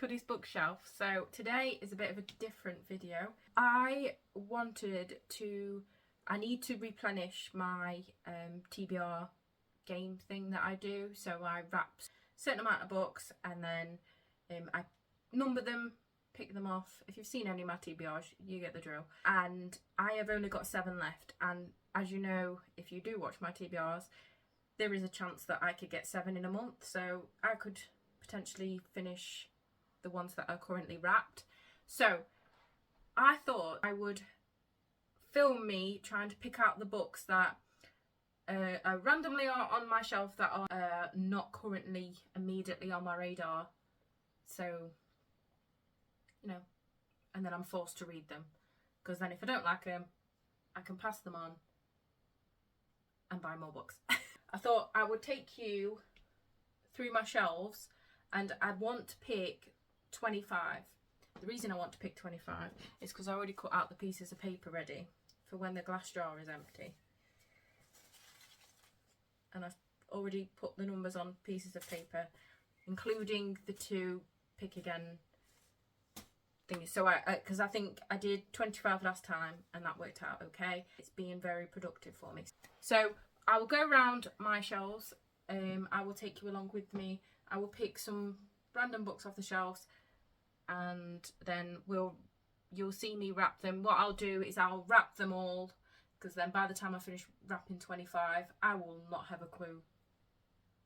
Cuddy's bookshelf. So today is a bit of a different video. I need to replenish my TBR game thing that I do. So I wrap a certain amount of books and then I number them, pick them off. If you've seen any of my TBRs, you get the drill. And I have only got 7 left. And as you know, if you do watch my TBRs, there is a chance that I could get 7 in a month. So I could potentially finish the ones that are currently wrapped. So I thought I would film me trying to pick out the books that randomly are on my shelf that are not currently immediately on my radar. So, you know, and then I'm forced to read them. Because then if I don't like them, I can pass them on and buy more books. I thought I would take you through my shelves and I want to pick 25. The reason I want to pick 25 is because I already cut out the pieces of paper ready for when the glass jar is empty. And I've already put the numbers on pieces of paper, including the 2 pick again thingies. So because I think I did 25 last time and that worked out okay. It's been very productive for me. So I will go around my shelves. I will take you along with me. I will pick some random books off the shelves and then you'll see me wrap them. What I'll do is I'll wrap them all, because then by the time I finish wrapping 25 I will not have a clue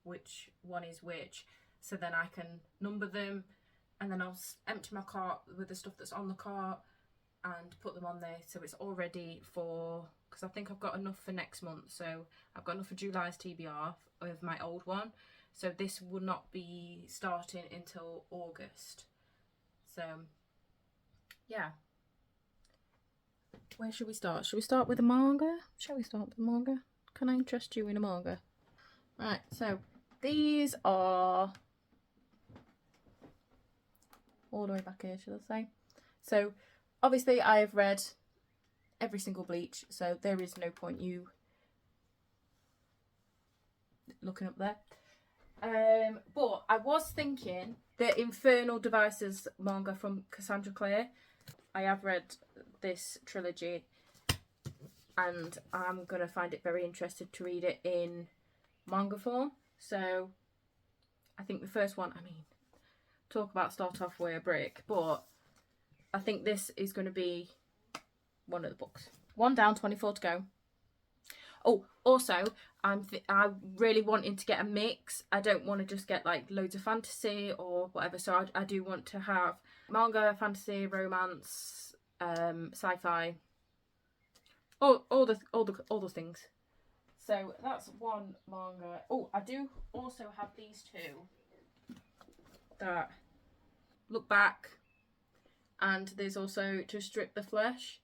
which one is which. So then I can number them and then I'll empty my cart with the stuff that's on the cart and put them on there so it's all ready for, because I think I've got enough for next month. So I've got enough for July's TBR of my old one, so this will not be starting until August. So yeah, where should we start? Should we start with a manga? Shall we start with a manga? Can I interest you in a manga? Right, so these are all the way back here, should I say. So obviously I have read every single Bleach, so there is no point you looking up there. But I was thinking the Infernal Devices manga from Cassandra Clare. I have read this trilogy and I'm going to find it very interesting to read it in manga form. So I think the first one, I mean, talk about start off with a brick, but I think this is going to be one of the books. 1 down, 24 to go. Oh, also, I'm really wanting to get a mix. I don't want to just get like loads of fantasy or whatever. So I do want to have manga, fantasy, romance, sci-fi, all the things. So that's one manga. Oh, I do also have these 2 that look back, and there's also To Strip the Flesh.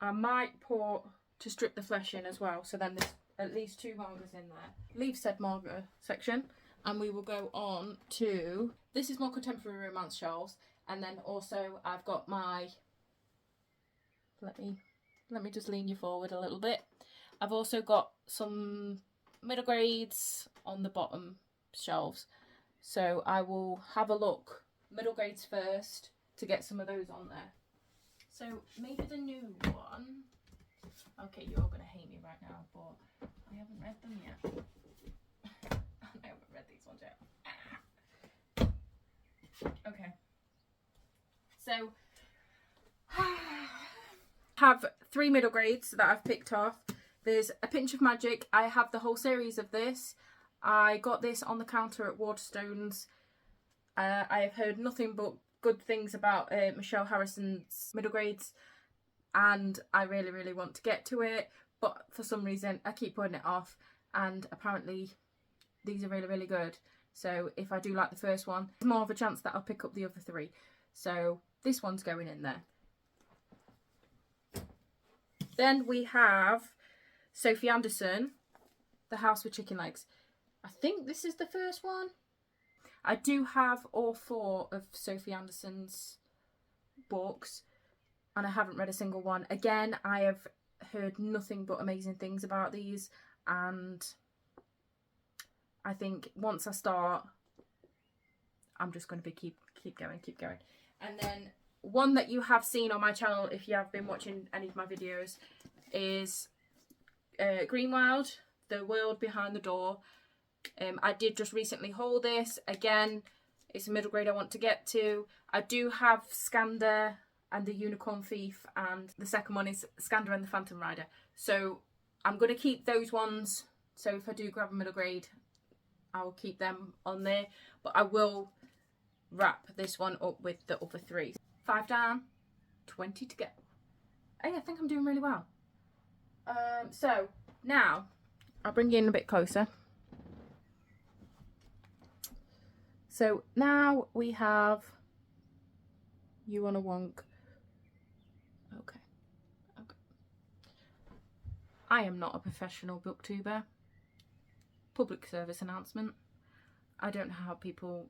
I might put To Strip the Flesh in as well, so then there's at least 2 mangas in there. Leave said manga section and we will go on to, this is more contemporary romance shelves, and then also I've got my, let me just lean you forward a little bit. I've also got some middle grades on the bottom shelves, so I will have a look middle grades first to get some of those on there. So maybe the new one. Okay, you're going to hate me right now, but I haven't read them yet. I haven't read these ones yet. Okay. So, have 3 middle grades that I've picked off. There's A Pinch of Magic. I have the whole series of this. I got this on the counter at Waterstones. I have heard nothing but good things about Michelle Harrison's middle grades, and I really want to get to it, but for some reason I keep putting it off, and apparently these are really good. So if I do like the first one, there's more of a chance that I'll pick up the other 3. So this one's going in there. Then we have Sophie Anderson, The House with Chicken Legs. I think this is the first one. I do have all 4 of Sophie Anderson's books and I haven't read a single one. Again, I have heard nothing but amazing things about these, and I think once I start, I'm just going to be keep going, keep going. And then one that you have seen on my channel, if you have been watching any of my videos, is Greenwild, The World Behind the Door. I did just recently haul this. Again, it's a middle grade I want to get to. I do have Skander and the Unicorn Thief, and the second one is Skander and the Phantom Rider. So I'm going to keep those ones. So if I do grab a middle grade, I will keep them on there. But I will wrap this one up with the other 3. 5 down, 20 to go. Hey, I think I'm doing really well. So now I'll bring you in a bit closer. So now we have You Wanna Wonk. Okay. I am not a professional booktuber. Public service announcement. I don't know how people...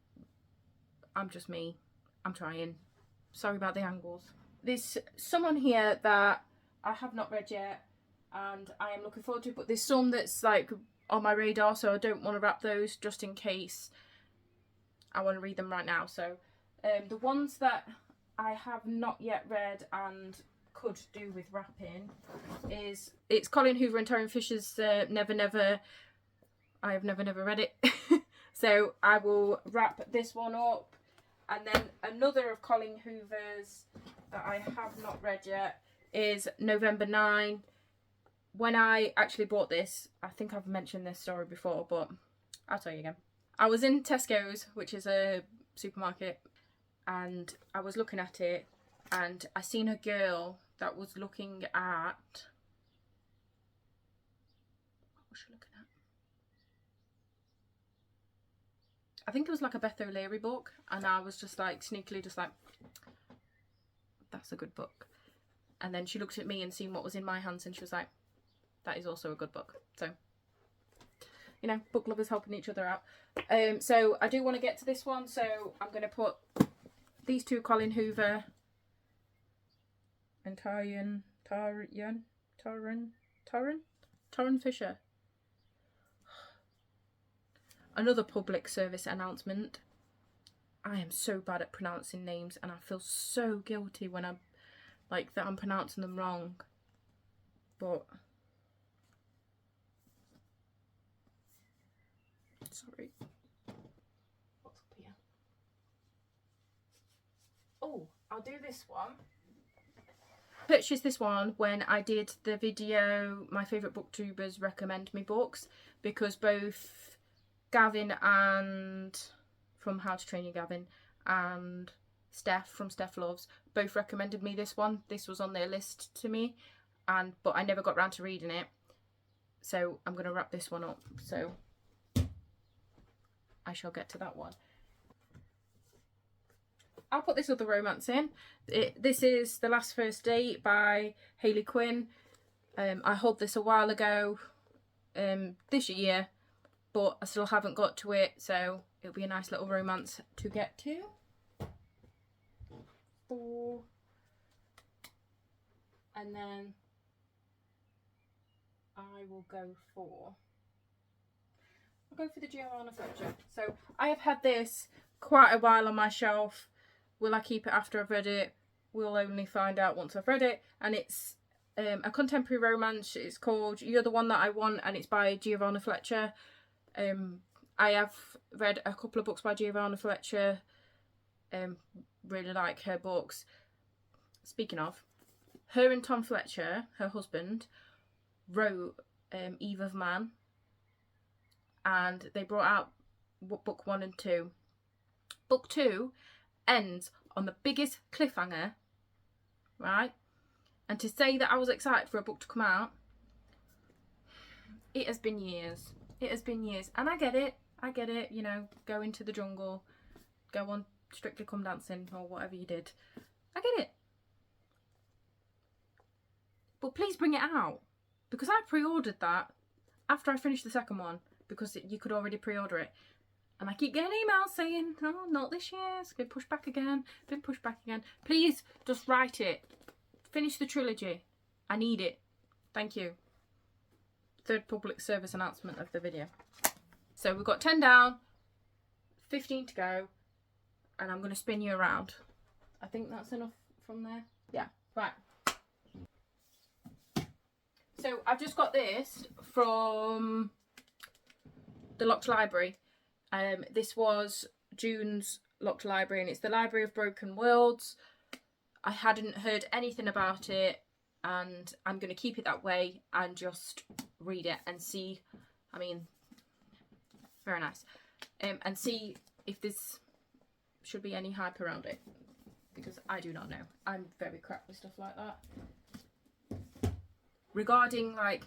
I'm just me. I'm trying. Sorry about the angles. There's some on here that I have not read yet and I am looking forward to, but there's some that's like on my radar, so I don't want to wrap those just in case I want to read them right now. So the ones that I have not yet read and could do with wrapping is, it's Colin Hoover and Taryn Fisher's Never Never. I have never read it. So I will wrap this one up. And then another of Colin Hoover's that I have not read yet is November 9. When I actually bought this, I think I've mentioned this story before, but I'll tell you again. I was in Tesco's, which is a supermarket, and I was looking at it, and I seen a girl that was looking at... What was she looking at? I think it was like a Beth O'Leary book, and I was just like sneakily just like, that's a good book. And then she looked at me and seen what was in my hands, and she was like, that is also a good book. So, you know, book lovers helping each other out. So I do want to get to this one, so I'm going to put these 2 Colin Hoover and Taryn Fisher. Another public service announcement. I am so bad at pronouncing names, and I feel so guilty when I'm like that I'm pronouncing them wrong. But sorry. What's up here? Oh, I'll do this one. Purchased this one when I did the video, my favourite booktubers recommend me books, because both Gavin and from How to Train Your Gavin and Steph from Steph Loves both recommended me this one. This was on their list to me, but I never got round to reading it, so I'm going to wrap this one up. So I shall get to that one. I'll put this other romance in. This is The Last First Date by Hayley Quinn. I hauled this a while ago, this year, but I still haven't got to it, so it'll be a nice little romance to get to. 4. And then I will go for... I'll go for the Giovanna Fletcher. So I have had this quite a while on my shelf. Will I keep it after I've read it? We'll only find out once I've read it. And it's a contemporary romance. It's called You're the One That I Want, and it's by Giovanna Fletcher. I have read a couple of books by Giovanna Fletcher. Really like her books. Speaking of, her and Tom Fletcher, her husband, wrote Eve of Man, and they brought out book 1 and 2. Book 2 ends on the biggest cliffhanger, right? And to say that I was excited for a book to come out, it has been years. It has been years. And I get it, you know, go into the jungle, go on Strictly Come Dancing or whatever you did. I get it. But please bring it out, because I pre-ordered that after I finished the second one, because you could already pre-order it. And I keep getting emails saying, oh, not this year, it's been pushed back again, been pushed back again. Please, just write it. Finish the trilogy. I need it. Thank you. Third public service announcement of the video. So we've got 10 down, 15 to go. and I'm going to spin you around. I think that's enough from there. Yeah, right. So I've just got this from the Locked Library. This was June's Locked Library, and it's the Library of Broken Worlds. I hadn't heard anything about it, and I'm going to keep it that way and just read it and see. I mean, very nice. And see if this should be any hype around it, because I do not know. I'm very crap with stuff like that. Regarding like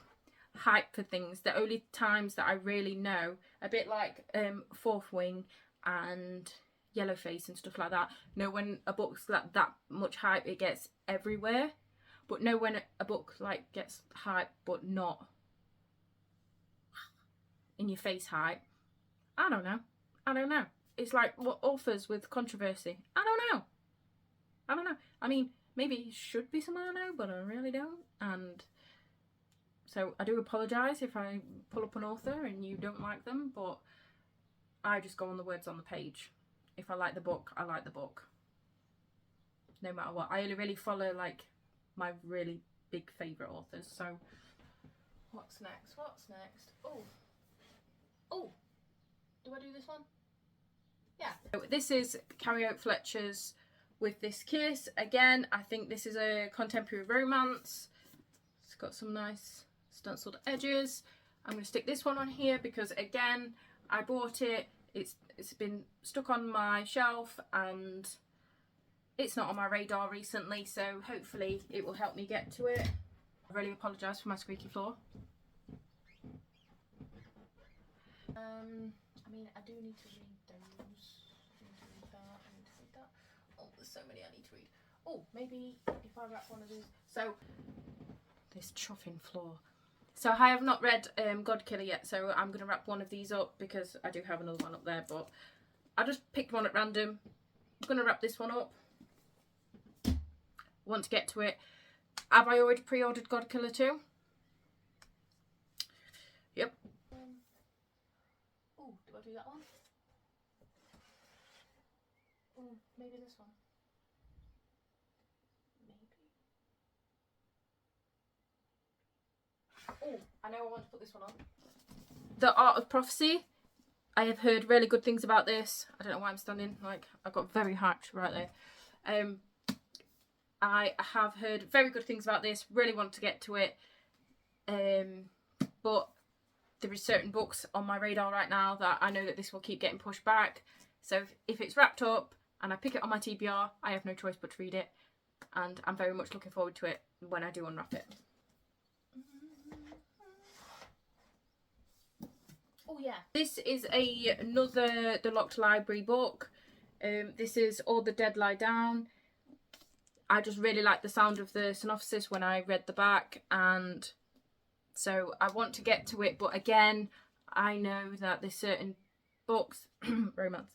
hype for things, the only times that I really know, a bit like Fourth Wing and Yellowface and stuff like that, know when a book's got that much hype, it gets everywhere. But know when a book like gets hype but not in your face hype. I don't know. It's like what authors with controversy. I don't know. I mean, maybe it should be someone I know, but I really don't. And so I do apologise if I pull up an author and you don't like them, but I just go on the words on the page. If I like the book, I like the book. No matter what. I only really follow like my really big favourite authors. So what's next? Oh, do I do this one? Yeah. So this is Carrie Oak Fletcher's With This Kiss. Again, I think this is a contemporary romance. It's got some nice stenciled edges. I'm going to stick this one on here because again, I bought it. It's been stuck on my shelf and it's not on my radar recently, so hopefully it will help me get to it. I really apologise for my squeaky floor. I mean, I do need to read those. I need to read that. Oh, there's so many I need to read. Oh, maybe if I wrap one of these. So, this chuffing floor. So I have not read God Killer yet, so I'm going to wrap one of these up because I do have another one up there, but I just picked one at random. I'm going to wrap this one up. Want to get to it. Have I already pre-ordered God Killer 2? Yep. Oh, do I do that one? Oh, maybe this one. Oh, I know I want to put this one on. The Art of Prophecy. I have heard really good things about this. I don't know why I'm standing. Like, I got very hyped right there. I have heard very good things about this. Really want to get to it. But there are certain books on my radar right now that I know that this will keep getting pushed back. So if it's wrapped up and I pick it on my TBR, I have no choice but to read it. And I'm very much looking forward to it when I do unwrap it. Oh yeah. This is another The Locked Library book. This is All the Dead Lie Down. I just really like the sound of the synopsis when I read the back, and so I want to get to it, but again, I know that there's certain books, romance,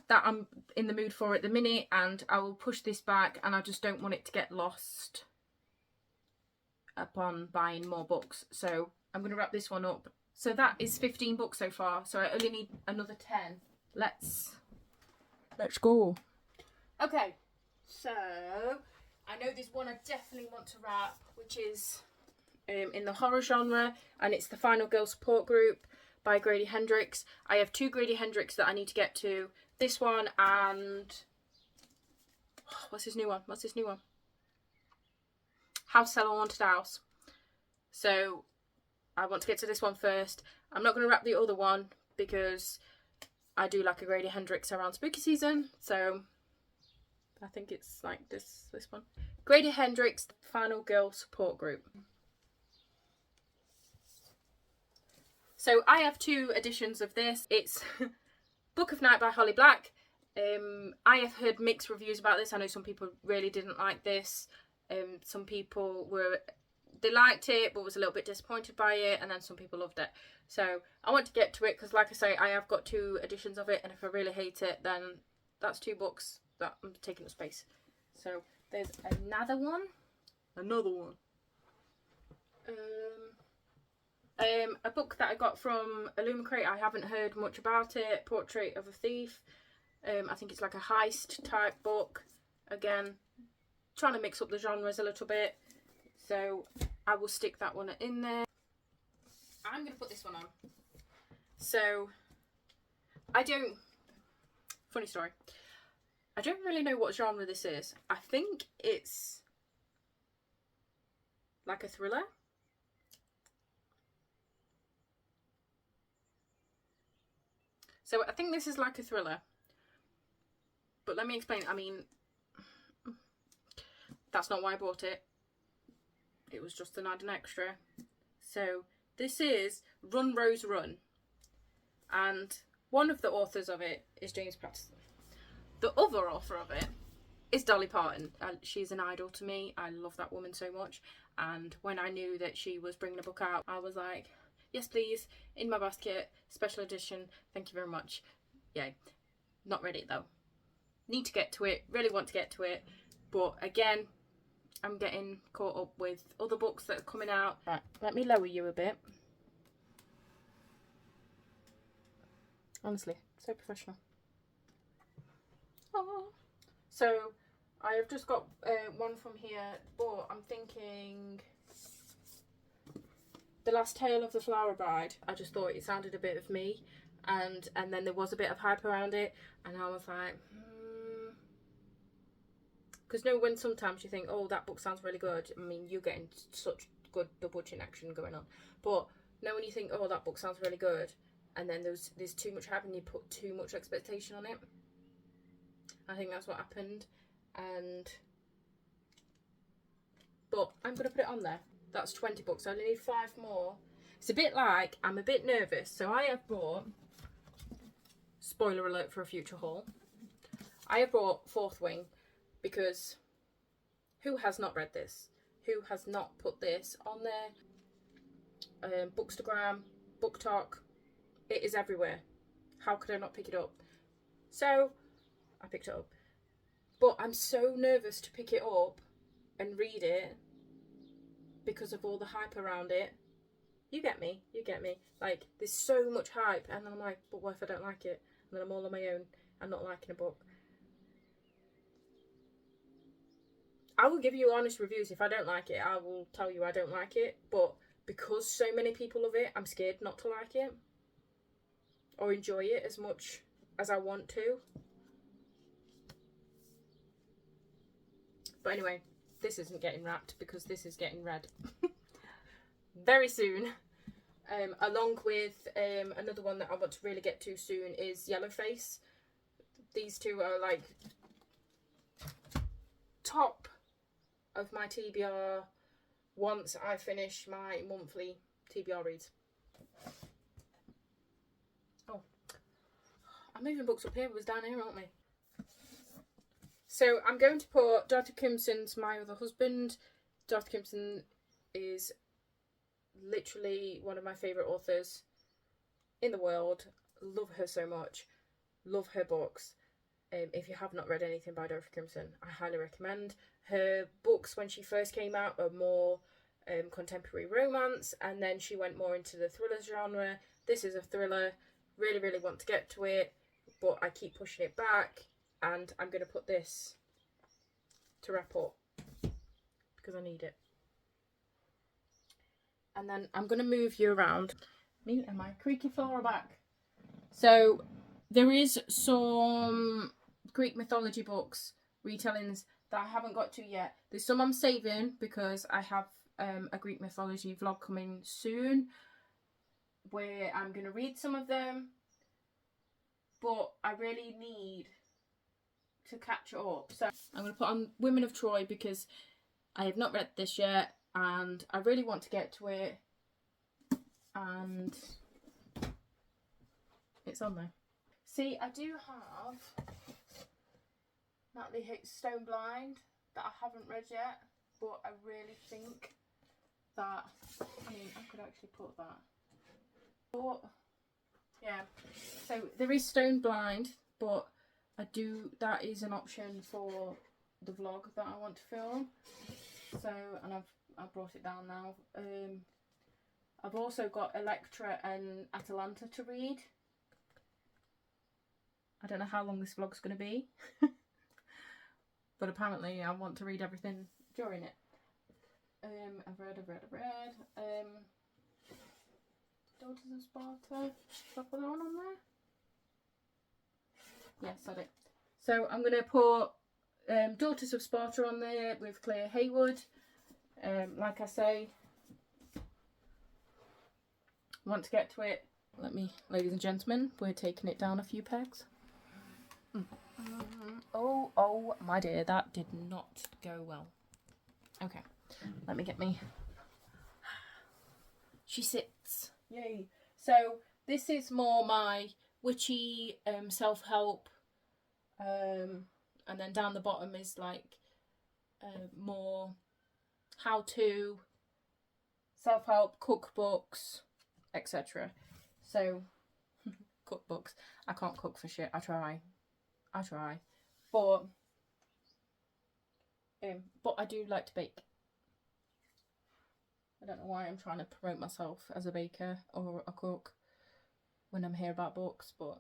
that I'm in the mood for at the minute, and I will push this back, and I just don't want it to get lost upon buying more books. So I'm going to wrap this one up. So that is 15 books so far, so I only need another 10. Let's go. Okay, so I know there's one I definitely want to wrap, which is in the horror genre, and it's The Final Girl Support Group by Grady Hendrix. I have 2 Grady Hendrix that I need to get to. This one and... what's his new one? House Seller Haunted House. So I want to get to this one first. I'm not going to wrap the other one because I do like a Grady Hendrix around spooky season, so... I think it's like this one. Grady Hendrix, Final Girl Support Group. So I have 2 editions of this. It's Book of Night by Holly Black. I have heard mixed reviews about this. I know some people really didn't like this. Some people they liked it but was a little bit disappointed by it, and then some people loved it. So I want to get to it because, like I say, I have got 2 editions of it, and if I really hate it, then that's 2 books that I'm taking up space. So there's another one. A book that I got from Illumicrate, I haven't heard much about it, Portrait of a Thief. I think it's like a heist type book. Again, trying to mix up the genres a little bit. So I will stick that one in there. I'm going to put this one on. So funny story. I don't really know what genre this is. I think it's like a thriller. So I think this is like a thriller. But let me explain. I mean, that's not why I bought it. It was just an add-on extra. So this is Run Rose Run. And one of the authors of it is James Patterson. The other author of it is Dolly Parton. She's an idol to me. I love that woman so much. And when I knew that she was bringing a book out, I was like, yes please, in my basket, special edition, thank you very much. Yay. Not ready though. Need to get to it, really want to get to it. But again, I'm getting caught up with other books that are coming out. Right, let me lower you a bit. Honestly, so professional. Oh. So I have just got one from here, but I'm thinking The Last Tale of the Flower Bride. I just thought it sounded a bit of me, and then there was a bit of hype around it, and I was like, because when sometimes you think, oh, that book sounds really good. I mean, you're getting such good double chin action going on, but now when you think, oh, that book sounds really good, and then there's too much hype and you put too much expectation on it. I think that's what happened, but I'm gonna put it on there. That's 20 books. I only need 5 more. It's a bit like, I'm a bit nervous, so I have brought, spoiler alert for a future haul, I have brought Fourth Wing, because who has not read this? Who has not put this on their Bookstagram, BookTok? It is everywhere. How could I not pick it up? So I picked it up, but I'm so nervous to pick it up and read it because of all the hype around it. You get me? You get me? Like, there's so much hype, and then I'm like, but what if I don't like it? And then I'm all on my own and not liking a book. I will give you honest reviews. If I don't like it, I will tell you I don't like it. But because so many people love it, I'm scared not to like it or enjoy it as much as I want to. But anyway, this isn't getting wrapped because this is getting read very soon. Along with another one that I want to really get to soon is Yellowface. These two are like top of my TBR once I finish my monthly TBR reads. Oh, I'm moving books up here. It was down here, aren't we? So I'm going to put Dr. Kimson's My Other Husband. Dr. Kimson is literally one of my favourite authors in the world. Love her so much. Love her books. If you have not read anything by Dr. Kimson, I highly recommend. Her books when she first came out are more contemporary romance, and then she went more into the thriller genre. This is a thriller. Really, really want to get to it, but I keep pushing it back, and I'm going to put this to wrap up because I need it. And then I'm going to move you around. Me and my creaky floor back. So there is some Greek mythology books, retellings, that I haven't got to yet. There's some I'm saving because I have a Greek mythology vlog coming soon where I'm going to read some of them. But I really need to catch up. So I'm going to put on Women of Troy because I have not read this yet and I really want to get to it. And it's on there. See, I do have Natalie Hicks Stone Blind that I haven't read yet, but I really think that, I mean, I could actually put that. But, yeah, so there is Stone Blind, but that is an option for the vlog that I want to film. So, and I've brought it down now. I've also got Electra and Atalanta to read. I don't know how long this vlog's going to be. But apparently I want to read everything during it. I've read. Daughters of Sparta. Should I put that one on there? Yes, I did. So I'm going to put Daughters of Sparta on there with Claire Haywood. Like I say, want to get to it. Ladies and gentlemen, we're taking it down a few pegs. Oh my dear, that did not go well. Okay, let me get me. She sits. Yay. So this is more my witchy self-help, and then down the bottom is like more how-to, self-help, cookbooks, etc. So cookbooks. I can't cook for shit. I try, but I do like to bake. I don't know why I'm trying to promote myself as a baker or a cook when I'm here about books, but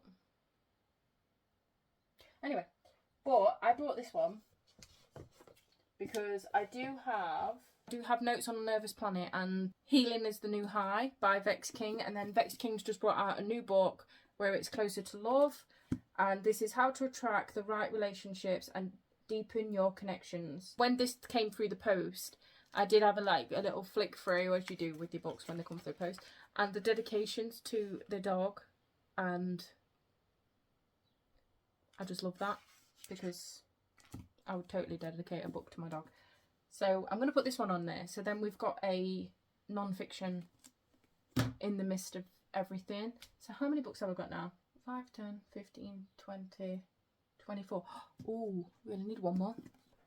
anyway. But I brought this one because I do have notes on a Nervous Planet and Healing is the New High by Vex King, and then Vex King's just brought out a new book where it's Closer to Love, and this is how to attract the right relationships and deepen your connections. When this came through the post, I did have a little flick through, as you do with your books when they come through the post, and the dedications to the dog, and I just love that because I would totally dedicate a book to my dog. So I'm going to put this one on there. So then we've got a non-fiction in the midst of everything. So how many books have I got now? 5, 10, 15, 20, 24. Oh, we only need one more.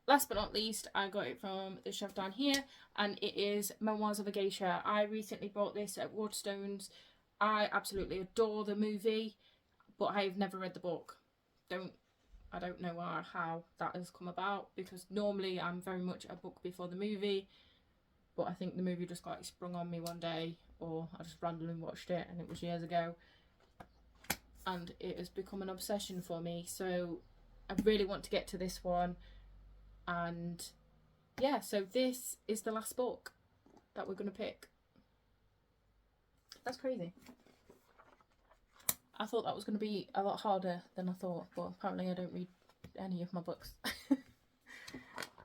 Last but not least, I got it from the shelf down here, and it is Memoirs of a Geisha. I recently bought this at Waterstones. I absolutely adore the movie, but I've never read the book. I don't know how that has come about, because normally I'm very much a book before the movie, but I think the movie just got sprung on me one day, or I just randomly watched it, and it was years ago, and it has become an obsession for me. So I really want to get to this one, and yeah, so this is the last book that we're going to pick. That's crazy. I thought that was going to be a lot harder than I thought, but apparently I don't read any of my books.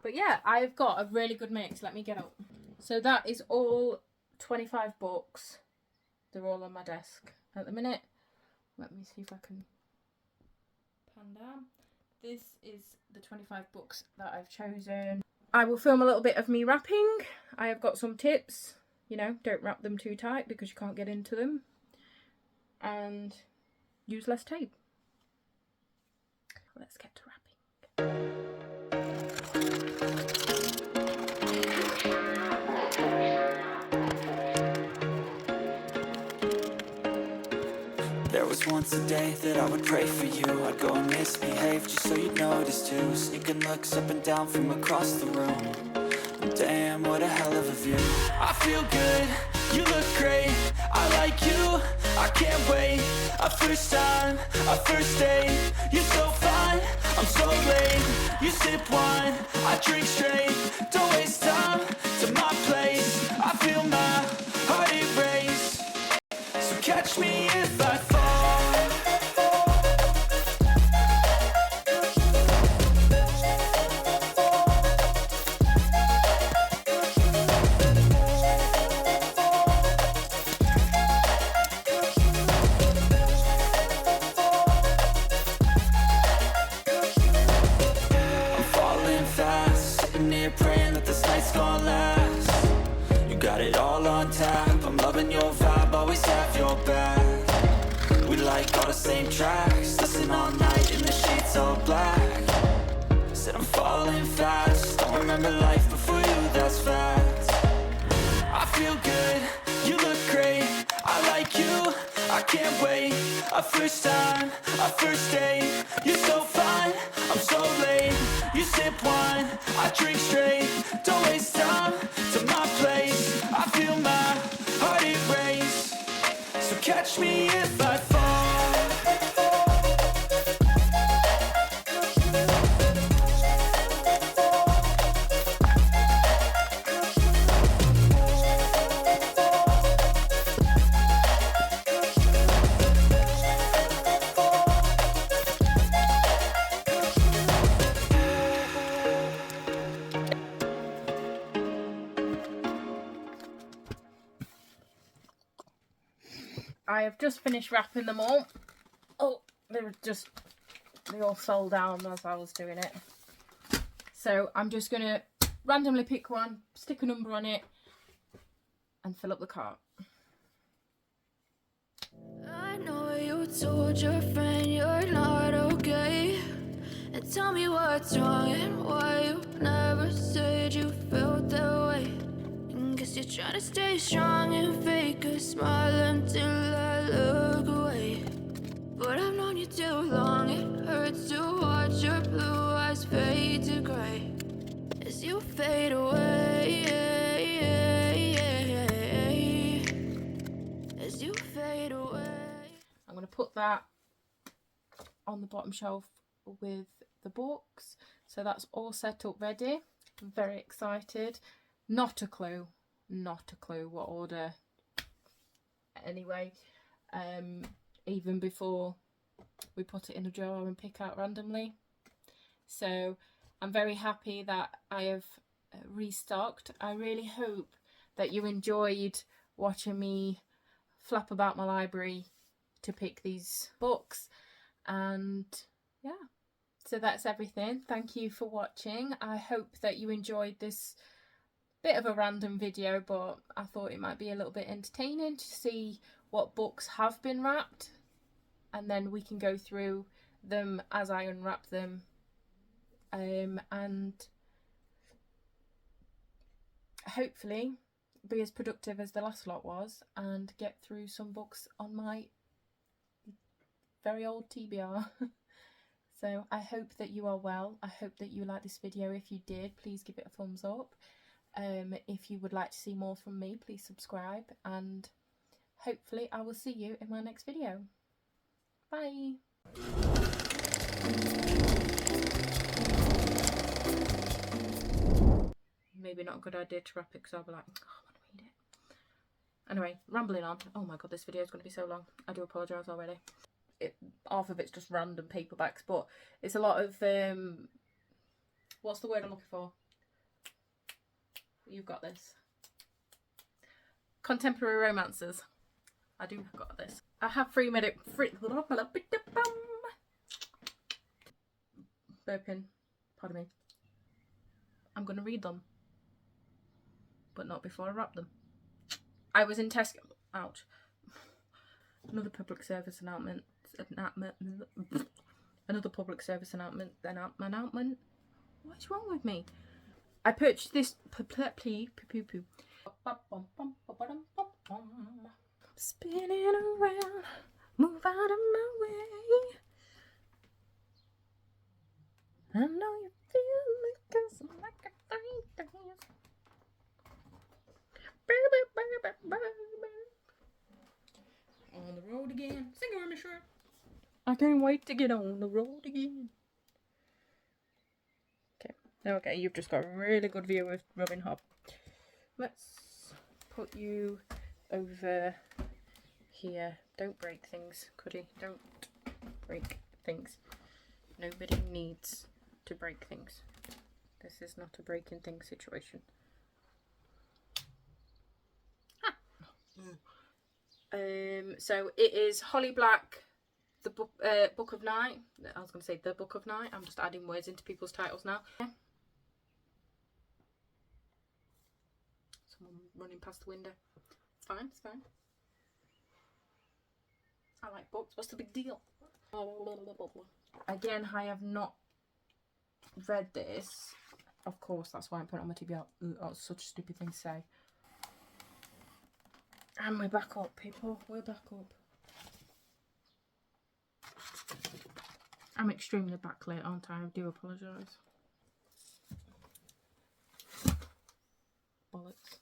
But yeah, I've got a really good mix. Let me get up. So that is all 25 books. They're all on my desk at the minute. Let me see if I can pan down. This is the 25 books that I've chosen. I will film a little bit of me wrapping. I have got some tips. You know, don't wrap them too tight because you can't get into them. And use less tape. Let's get to wrapping. There was once a day that I would pray for you. I'd go and misbehave just so you'd notice too. Sneaking looks up and down from across the room. Damn, what a hell of a view. I feel good, you look great, I like you, I can't wait. A first time, a first date, you're so fine, I'm so late. You sip wine, I drink straight, don't waste time to my place. I feel my heart erase, so catch me if I fall. Praying that this night's gonna last. You got it all on tap, I'm loving your vibe, always have your back. We like all the same tracks, listen all night in the sheets all black. Said I'm falling fast, don't remember life before you, that's fact. I feel good, you look great, I like you, I can't wait. A first time, a first date, you're so fine, I'm so late. You sip wine, I drink straight, don't waste time to my place. I feel my heart erase. catch me if I fall. I have just finished wrapping them all. Oh, they all fell down as I was doing it. So I'm just going to randomly pick one, stick a number on it, and fill up the cart. I know you told your friend you're not okay, and tell me what's wrong and why you never said you felt that way. And guess you're trying to stay strong and fake a smile until I look away. But I've known you too long, it hurts to watch your blue eyes fade to grey as you fade away, as you fade away. I'm going to put that on the bottom shelf with the books. So that's all set up ready. I'm very excited. Not a clue what order. Anyway, even before we put it in a drawer and pick out randomly. So I'm very happy that I have restocked. I really hope that you enjoyed watching me flap about my library to pick these books. And yeah, so that's everything. Thank you for watching. I hope that you enjoyed this bit of a random video, but I thought it might be a little bit entertaining to see what books have been wrapped, and then we can go through them as I unwrap them, and hopefully be as productive as the last lot was and get through some books on my very old TBR. So I hope that you are well. I hope that you like this video. If you did, please give it a thumbs up. If you would like to see more from me, please subscribe, and hopefully I will see you in my next video. Bye. Maybe not a good idea to wrap it because I'll be like, oh, I want to read it. Anyway, rambling on. Oh my god, this video is going to be so long. I do apologise already. Half of it's just random paperbacks, but it's a lot of what's the word I'm looking for? You've got this. Contemporary romances. I do have got this. I have burping. Pardon me. I'm going to read them, but not before I wrap them. I was in Tesco. Ouch. Another public service announcement. Another public service announcement. What's wrong with me? I purchased this. Spinning around, move out of my way. I know you feel me, 'cause I'm like a thing. On the road again. Sing it with me, sure. I can't wait to get on the road again. Okay, you've just got a really good view of Robin Hobb. Let's put you over here. Don't break things, Cuddy. Don't break things. Nobody needs to break things. This is not a breaking things situation. Ah. So it is Holly Black, the Book of Night. I was going to say the Book of Night. I'm just adding words into people's titles now. Someone running past the window. It's fine, it's fine. I like books. What's the big deal? Again, I have not read this. Of course, that's why I'm putting it on my TBR. Oh, it's such a stupid thing to say. And we're back up, people. We're back up. I'm extremely backlit, aren't I? I do apologise. Bollocks.